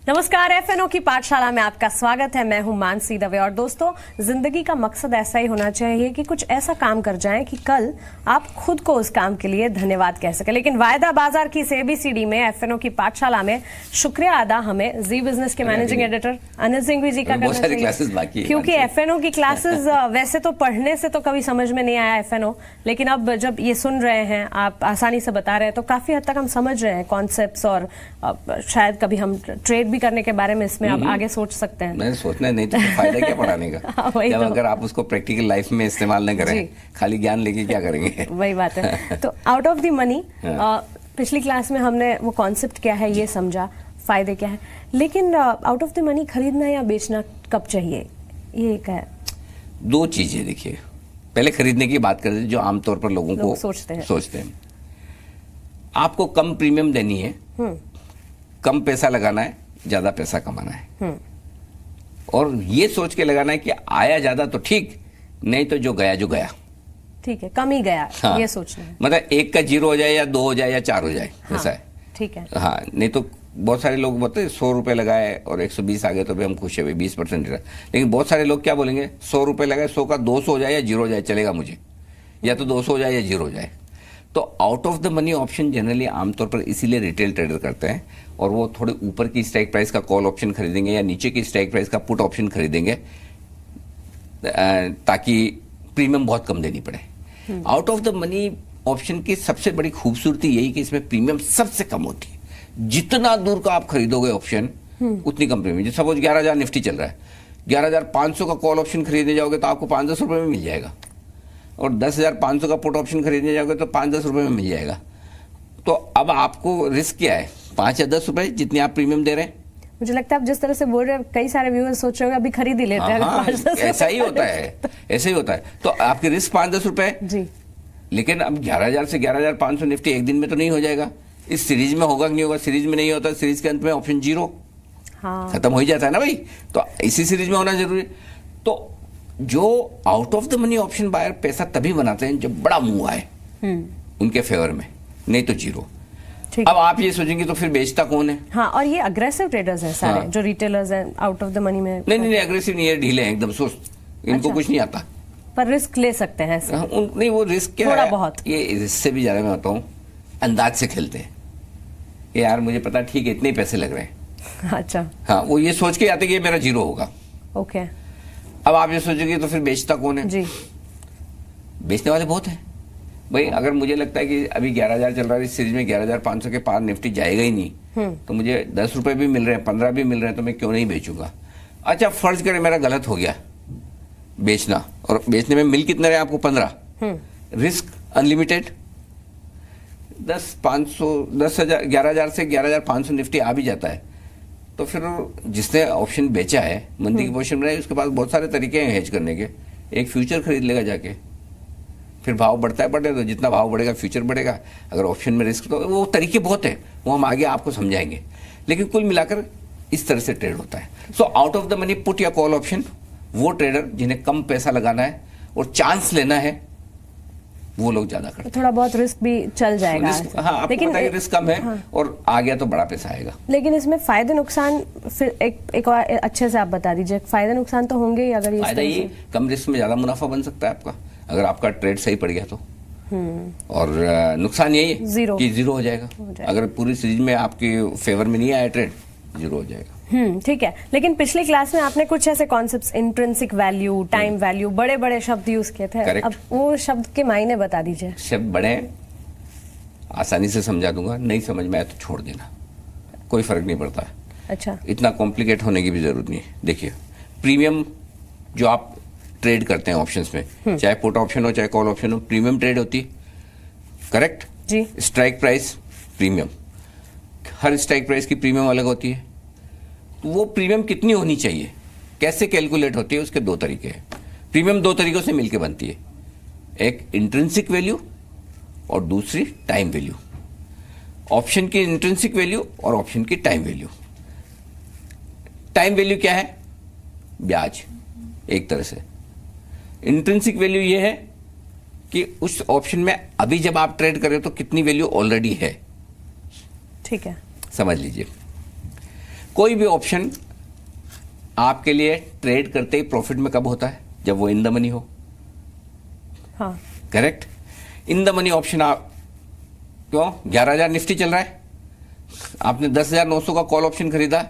नमस्कार, एफएनओ की पाठशाला में आपका स्वागत है। मैं हूं मानसी दवे। और दोस्तों, जिंदगी का मकसद ऐसा ही होना चाहिए कि कुछ ऐसा काम कर जाएं कि कल आप खुद को उस काम के लिए धन्यवाद कह सके। लेकिन वायदा बाजार की एबीसीडी में, एफएनओ की पाठशाला में शुक्रिया अदा हमें जी बिजनेस के मैनेजिंग एडिटर अनिल सिंह जी का करना चाहिए, क्योंकि एफएनओ की क्लासेस वैसे तो पढ़ने से तो कभी समझ में नहीं आया एफएनओ, लेकिन अब जब ये सुन रहे हैं, आप आसानी से बता रहे हैं, तो काफी हद तक हम समझ रहे हैं कॉन्सेप्ट्स, और शायद कभी हम ट्रेड करने के बारे में इसमें आप आगे सोच सकते हैं। नहीं सोचना नहीं तो फायदा क्या पढ़ाने का जब अगर आप उसको प्रैक्टिकल लाइफ में इस्तेमाल न करें, खाली ज्ञान लेके क्या करेंगे। वही बात है। तो आउट ऑफ द मनी, पिछली क्लास में हमने वो कॉन्सेप्ट क्या है ये समझा, फायदे क्या है, लेकिन आउट ऑफ द मनी खरीदना या बेचना कब चाहिए, ये क्या है? दो चीजें देखिए, पहले खरीदने की बात करते हैं जो आमतौर पर लोगों को सोचते हैं। आपको कम प्रीमियम देनी है, कम पैसा लगाना है, ज्यादा पैसा कमाना है, और ये सोच के लगाना है कि आया ज्यादा तो ठीक, नहीं तो जो गया ठीक है, कम ही गया। हाँ, ये सोचना है, मतलब एक का 0 हो जाए या 2 हो जाए या 4 हो जाए। हाँ, ऐसा है, ठीक है। हाँ, नहीं तो बहुत सारे लोग बोलते हैं 100 रुपए लगाए और 120 आ गए तो भी हम खुश है, 20%। लेकिन बहुत सारे लोग क्या बोलेंगे, 100 रुपए लगाए, 100 का 200 हो जाए या 0 हो जाए चलेगा मुझे, या तो 200 हो जाए या 0 हो जाए। तो out of the money option generally आमतौर पर इसीलिए रिटेल ट्रेडर करते हैं, और वो थोड़े ऊपर की स्ट्राइक प्राइस का कॉल ऑप्शन खरीदेंगे या नीचे की स्ट्राइक प्राइस का पुट ऑप्शन खरीदेंगे, ताकि प्रीमियम बहुत कम देनी पड़े। Out of the money option की सबसे बड़ी खूबसूरती यही कि इसमें प्रीमियम सबसे कम होती है। जितना दूर का आप खरीदोगे ऑप्शन, उतनी कम प्रीमियम। जैसे सपोज 11,000 निफ्टी चल रहा है, 11,500 का कॉल ऑप्शन खरीदने जाओगे तो आपको 5-10 रुपए में मिल जाएगा, और 10,500 का पुट ऑप्शन खरीदने जाओगे तो 5-10 रुपए में मिल जाएगा। तो अब आपको रिस्क क्या है, 5 या 10 रुपए जितनी आप प्रीमियम दे रहे हैं। मुझे लगता है आप जिस तरह से बोल रहे हैं, कई सारे व्यूअर्स सोच रहे होंगे अभी खरीद ही लेते हैं। हाँ, ऐसा ही होता है, ऐसा ही होता है। तो आपकी रिस्क 5-10 रुपए जी, लेकिन अब 11,000 से 11,500 निफ्टी एक दिन में तो नहीं हो जाएगा। इस सीरीज में होगा कि नहीं होगा, सीरीज में नहीं होता, सीरीज के अंत में ऑप्शन 0 खत्म हो ही जाता है ना भाई। तो इसी सीरीज में होना जरूरी। तो जो out of the money option buyer पैसा तभी बनाते हैं जब बड़ा मूव आए उनके फेवर में, नहीं तो 0। अब आप ये सोचेंगे तो फिर बेचता कौन है? हाँ, और ये अग्रेसिव ट्रेडर्स हैं सारे। हाँ, जो रिटेलर्स हैं आउट ऑफ द मनी में नहीं अग्रेसिव नहीं है, ढीले हैं एकदम, सुस्त, इनको कुछ नहीं आता, पर रिस्क ले सकते हैं। नहीं, वो रिस्क क्या थोड़ा है, बहुत, ये इससे भी ज्यादा मैं बताऊं, अंदाज से खेलते हैं। यार मुझे पता ठीक है, इतने ही पैसे लग रहे हैं। अच्छा, हाँ, वो ये सोच के आते कि ये मेरा 0 होगा। ओके, अब आप ये सोचेंगे तो फिर बेचता कौन है? जी, बेचने वाले बहुत हैं भाई। अगर मुझे लगता है कि अभी 11,000 चल रहा है, इस सीरीज में 11,500 के पार निफ्टी जाएगा ही नहीं, तो मुझे 10 रुपए भी मिल रहे हैं, 15 भी मिल रहे हैं, तो मैं क्यों नहीं बेचूंगा। अच्छा, फर्ज करें मेरा गलत हो गया बेचना, और बेचने में मिल कितने रहे आपको? 15। रिस्क अनलिमिटेड, 10,000 11,000 से 11,500 निफ्टी आ भी जाता है, तो फिर जिसने ऑप्शन बेचा है, मंदी की पोजीशन में है, उसके पास बहुत सारे तरीके हैं हेज करने के। एक फ्यूचर खरीद लेगा जाके, फिर भाव बढ़ता है बढ़े, तो जितना भाव बढ़ेगा फ्यूचर बढ़ेगा। अगर ऑप्शन में रिस्क, तो वो तरीके बहुत हैं, वो हम आगे आपको समझाएंगे। लेकिन कुल मिलाकर इस तरह से ट्रेड होता है। So out of the money put या कॉल ऑप्शन, वो ट्रेडर जिन्हें कम पैसा लगाना है और चांस लेना है, वो लोग ज्यादा करते हैं। थोड़ा बहुत रिस्क भी चल जाएगा। हाँ, आपको लेकिन पता है रिस्क कम है, हाँ, और आ गया तो बड़ा पैसा आएगा। लेकिन इसमें फायदे नुकसान फिर एक और अच्छे से आप बता दीजिए। फायदे नुकसान तो होंगे ही। अगर ये कम रिस्क में ज्यादा मुनाफा बन सकता है आपका, अगर आपका ट्रेड सही पड़ गया तो। और नुकसान यही है कि 0 हो जाएगा। अगर पूरी सीरीज में आपके फेवर में नहीं आया ट्रेड, 0 हो जाएगा। ठीक है। लेकिन पिछली क्लास में आपने कुछ ऐसे concepts, intrinsic value, time value, बड़े बड़े शब्द यूज किए थे। अब वो शब्द के मायने बता दीजिए। शब्द बड़े आसानी से समझा दूंगा, नहीं समझ में आया तो छोड़ देना, कोई फर्क नहीं पड़ता। अच्छा, इतना कॉम्प्लिकेट होने की भी जरूरत नहीं है। देखिए, प्रीमियम जो आप ट्रेड करते हैं ऑप्शंस में, चाहे पुट ऑप्शन हो चाहे कॉल ऑप्शन हो, प्रीमियम ट्रेड होती है, करेक्ट जी। स्ट्राइक प्राइस प्रीमियम, हर स्ट्राइक प्राइस की प्रीमियम अलग होती है। वो प्रीमियम कितनी होनी चाहिए, कैसे कैलकुलेट होती है, उसके 2 तरीके हैं। प्रीमियम 2 तरीकों से मिलकर बनती है, एक इंट्रिंसिक वैल्यू और दूसरी टाइम वैल्यू। ऑप्शन की इंट्रिंसिक वैल्यू और ऑप्शन की टाइम वैल्यू। टाइम वैल्यू क्या है? ब्याज, एक तरह से। इंट्रिंसिक वैल्यू ये है कि उस ऑप्शन में अभी जब आप ट्रेड कर रहे हो तो कितनी वैल्यू ऑलरेडी है। ठीक है, समझ लीजिए। कोई भी ऑप्शन आपके लिए ट्रेड करते ही प्रॉफिट में कब होता है? जब वो इन द मनी हो। हाँ, correct. In the money option आप क्यों 11,000 निफ्टी चल रहा है, आपने 10,900 का कॉल ऑप्शन खरीदा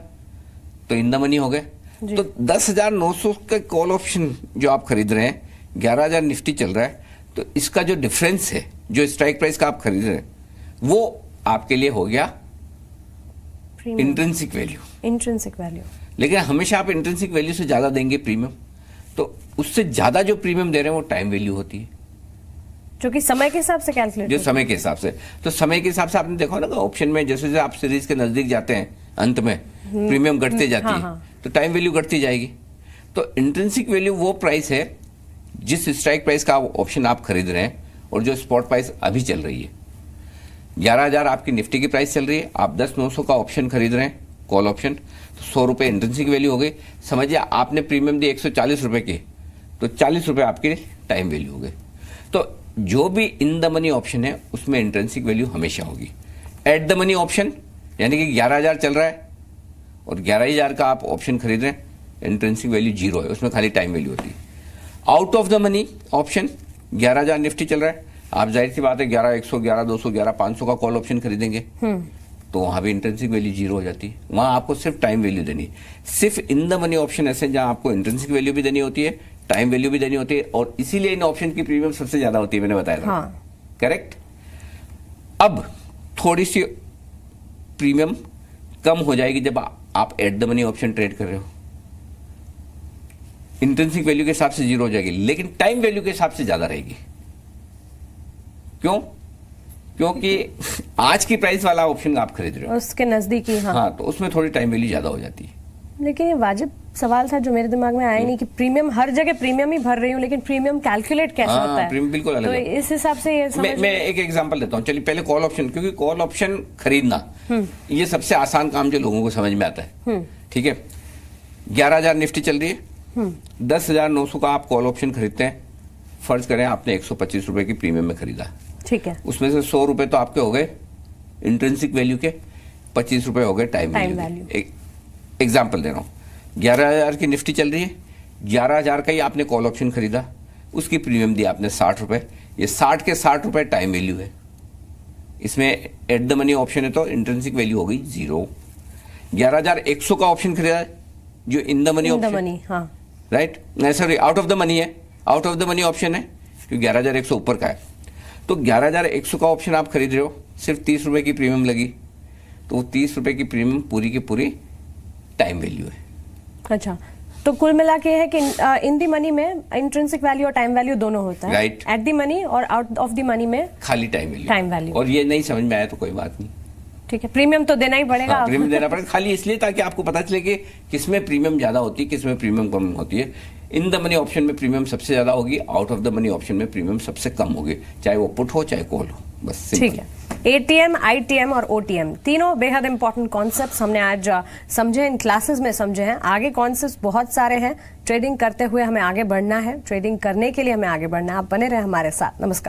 तो इन द मनी हो गए। तो 10,900 का कॉल ऑप्शन जो आप खरीद रहे हैं, 11,000 निफ्टी चल रहा है, तो इसका जो डिफरेंस है, जो स्ट्राइक प्राइस का आप खरीद रहे हैं, वो आपके लिए हो गया इंट्रिंसिक वैल्यू। Intrinsic value. लेकिन हमेशा आप इंट्रिंसिक वैल्यू से ज्यादा देंगे प्रीमियम, तो उससे ज्यादा जो प्रीमियम दे रहे हैं वो टाइम वैल्यू होती है, जो कि समय के हिसाब से कैलकुलेट जो समय के हिसाब से। तो समय के हिसाब से आपने देखा ना ऑप्शन में, जैसे जैसे आप सीरीज के नजदीक जाते हैं, अंत में प्रीमियम घटते जाती है, तो टाइम वैल्यू घटती जाएगी। तो इंट्रिंसिक वैल्यू वो प्राइस है जिस स्ट्राइक प्राइस का ऑप्शन आप खरीद रहे हैं और जो स्पॉट प्राइस अभी चल रही है। 11,000 आपकी निफ्टी की प्राइस चल रही है, आप 10,900 का ऑप्शन खरीद रहे हैं, कॉल ऑप्शन, तो 100 रुपए इंट्रिंसिक वैल्यू हो गई। समझिए आपने प्रीमियम दी 140 रुपए की, तो 40 रुपए आपके टाइम वैल्यू हो गए। तो जो भी इन द मनी ऑप्शन है उसमें इंट्रिंसिक वैल्यू हमेशा होगी। एट द मनी ऑप्शन यानी कि 11,000 चल रहा है और 11,000 का आप ऑप्शन खरीद रहे हैं, इंट्रिंसिक वैल्यू 0 है, उसमें खाली टाइम वैल्यू होती है। Out of the money option 11,000 Nifty चल रहा है, आप जाहिर सी बात है 11,100, 11,200, 11,500 का कॉल ऑप्शन खरीदेंगे, तो वहां भी इंट्रिंसिक वैल्यू 0 हो जाती है। वहां आपको सिर्फ टाइम वैल्यू देनी है। सिर्फ इन द मनी ऑप्शन ऐसे जहां आपको इंट्रिंसिक वैल्यू भी देनी होती है, टाइम वैल्यू भी देनी होती है, और इसीलिए इन ऑप्शन की प्रीमियम सबसे ज्यादा होती है, मैंने बताया था। हाँ। करेक्ट। अब थोड़ी सी प्रीमियम कम हो जाएगी जब आप at the money option trade कर रहे हो, इंट्रिंसिक वैल्यू के हिसाब से 0 हो जाएगी, लेकिन टाइम वैल्यू के हिसाब से ज्यादा रहेगी। क्यों? क्योंकि आज की प्राइस वाला ऑप्शन आप खरीद रहे हो, उसके नजदीक ही। हाँ, तो उसमें थोड़ी टाइम वैल्यू ज्यादा हो जाती है। लेकिन ये वाजिब सवाल था जो मेरे दिमाग में आया नहीं कि प्रीमियम, हर जगह प्रीमियम ही भर रही हूँ, लेकिन प्रीमियम कैलकुलेट कैसे होता है? प्रीमियम बिल्कुल अलग तो है। इस हिसाब से ये मैं एक एग्जांपल देता हूँ। चलिए पहले कॉल ऑप्शन, क्योंकि कॉल ऑप्शन खरीदना ये सबसे आसान काम जो लोगों को समझ में आता है। ठीक है, 11,000 निफ्टी चल रही है, 10,900 का आप कॉल ऑप्शन खरीदते हैं। फर्ज करें आपने 125 रुपए की प्रीमियम में खरीदा, ठीक है, उसमें से 100 रुपए तो आपके हो गए इंट्रिंसिक वैल्यू के, 25 रुपए हो गए टाइम वैल्यू। एग्जाम्पल दे रहा हूँ, 11,000 की निफ्टी चल रही है, 11,000 का ही आपने कॉल ऑप्शन खरीदा, उसकी प्रीमियम दी आपने 60 रुपए, ये 60 के 60 रुपए टाइम वैल्यू है। इसमें एट द मनी ऑप्शन है तो इंट्रिंसिक वैल्यू हो गई 0। 11,100 का ऑप्शन खरीदा जो इन द मनी ऑप्शन, हाँ, राइट, नहीं sorry, out of the money है, out of the money option है क्योंकि 11,100 ऊपर का है। तो 11,100 का ऑप्शन आप खरीद रहे हो, सिर्फ 30 रुपए की प्रीमियम लगी, तो वो 30 रुपए की प्रीमियम पूरी की पूरी टाइम वैल्यू है। अच्छा, तो कुल मिला के है कि इन दी मनी में इंट्रिंसिक वैल्यू और टाइम वैल्यू दोनों होता है, राइट। एट दी मनी और आउट ऑफ दी मनी में खाली टाइम वैल्यू। और ये नहीं समझ में आया तो कोई बात नहीं, ठीक है, प्रीमियम तो देना ही पड़ेगा। हाँ, प्रीमियम देना पड़ेगा, खाली इसलिए ताकि आपको पता चले कि किसमें प्रीमियम ज्यादा होती है, किसमें प्रीमियम कम होती है। इन द मनी ऑप्शन में प्रीमियम सबसे ज्यादा होगी, out of the money option में प्रीमियम सबसे कम होगी, चाहे वो पुट हो चाहे कॉल हो, बस। ठीक है, एटीएम, आईटीएम और ओटीएम तीनों बेहद इंपॉर्टेंट कॉन्सेप्ट्स हमने आज समझे, इन क्लासेस में समझे हैं। आगे कॉन्सेप्ट्स बहुत सारे हैं। ट्रेडिंग करते हुए हमें आगे बढ़ना है, ट्रेडिंग करने के लिए हमें आगे बढ़ना है। आप बने रहे हमारे साथ। नमस्कार।